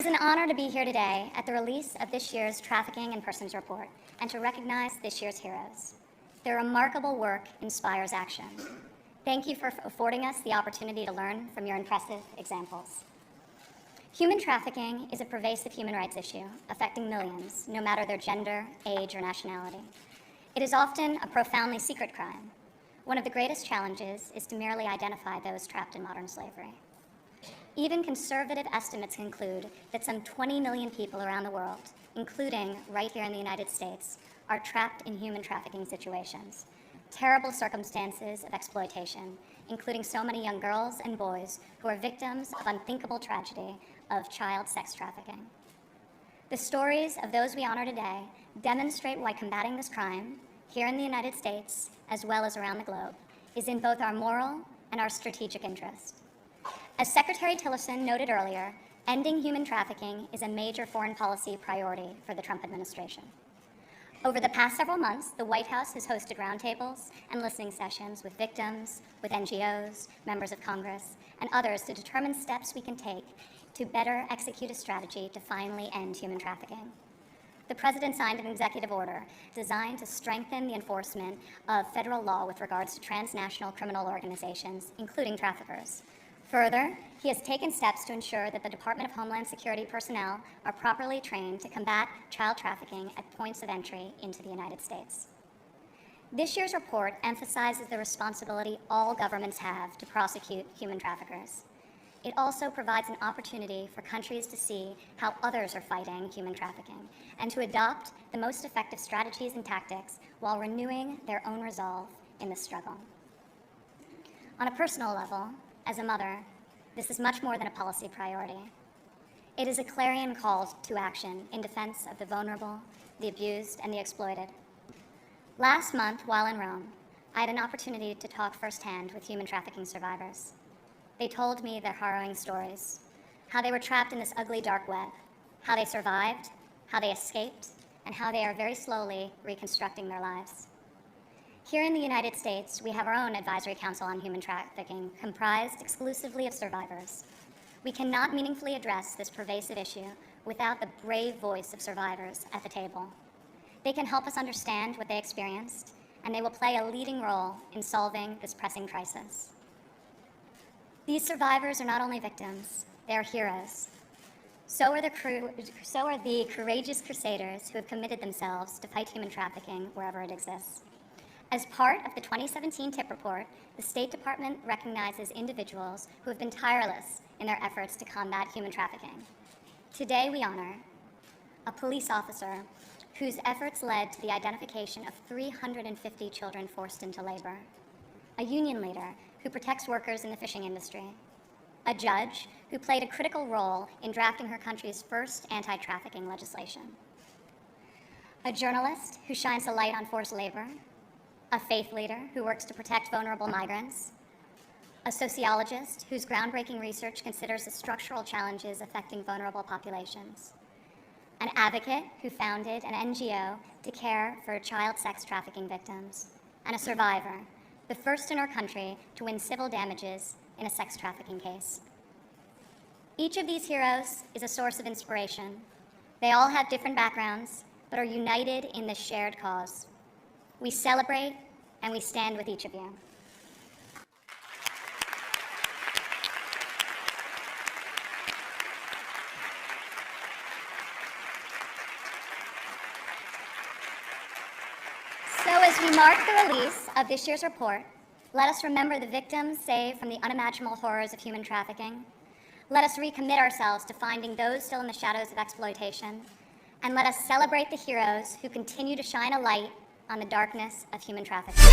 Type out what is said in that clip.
It is an honor to be here today at the release of this year's Trafficking in Persons Report and to recognize this year's heroes. Their remarkable work inspires action. Thank you for affording us the opportunity to learn from your impressive examples. Human trafficking is a pervasive human rights issue affecting millions, no matter their gender, age, or nationality. It is often a profoundly secret crime. One of the greatest challenges is to merely identify those trapped in modern slavery. Even conservative estimates conclude that some 20 million people around the world, including right here in the United States, are trapped in human trafficking situations. Terrible circumstances of exploitation, including so many young girls and boys who are victims of unthinkable tragedy of child sex trafficking. The stories of those we honor today demonstrate why combating this crime, here in the United States, as well as around the globe, is in both our moral and our strategic interest. As Secretary Tillerson noted earlier, ending human trafficking is a major foreign policy priority for the Trump administration. Over the past several months, the White House has hosted roundtables and listening sessions with victims, with NGOs, members of Congress, and others to determine steps we can take to better execute a strategy to finally end human trafficking. The President signed an executive order designed to strengthen the enforcement of federal law with regards to transnational criminal organizations, including traffickers. Further, he has taken steps to ensure that the Department of Homeland Security personnel are properly trained to combat child trafficking at points of entry into the United States. This year's report emphasizes the responsibility all governments have to prosecute human traffickers. It also provides an opportunity for countries to see how others are fighting human trafficking and to adopt the most effective strategies and tactics while renewing their own resolve in the struggle. On a personal level, as a mother, this is much more than a policy priority. It is a clarion call to action in defense of the vulnerable, the abused, and the exploited. Last month, while in Rome, I had an opportunity to talk firsthand with human trafficking survivors. They told me their harrowing stories, how they were trapped in this ugly dark web, how they survived, how they escaped, and how they are very slowly reconstructing their lives. Here in the United States, we have our own Advisory Council on Human Trafficking, comprised exclusively of survivors. We cannot meaningfully address this pervasive issue without the brave voice of survivors at the table. They can help us understand what they experienced, and they will play a leading role in solving this pressing crisis. These survivors are not only victims, they are heroes. So are the courageous crusaders who have committed themselves to fight human trafficking wherever it exists. As part of the 2017 TIP report, the State Department recognizes individuals who have been tireless in their efforts to combat human trafficking. Today we honor a police officer whose efforts led to the identification of 350 children forced into labor, a union leader who protects workers in the fishing industry, a judge who played a critical role in drafting her country's first anti-trafficking legislation, a journalist who shines a light on forced labor, a faith leader who works to protect vulnerable migrants, a sociologist whose groundbreaking research considers the structural challenges affecting vulnerable populations, an advocate who founded an NGO to care for child sex trafficking victims, and a survivor, the first in our country to win civil damages in a sex trafficking case. Each of these heroes is a source of inspiration. They all have different backgrounds, but are united in this shared cause. We celebrate and we stand with each of you. So as we mark the release of this year's report, let us remember the victims saved from the unimaginable horrors of human trafficking. Let us recommit ourselves to finding those still in the shadows of exploitation. And let us celebrate the heroes who continue to shine a light on the darkness of human trafficking.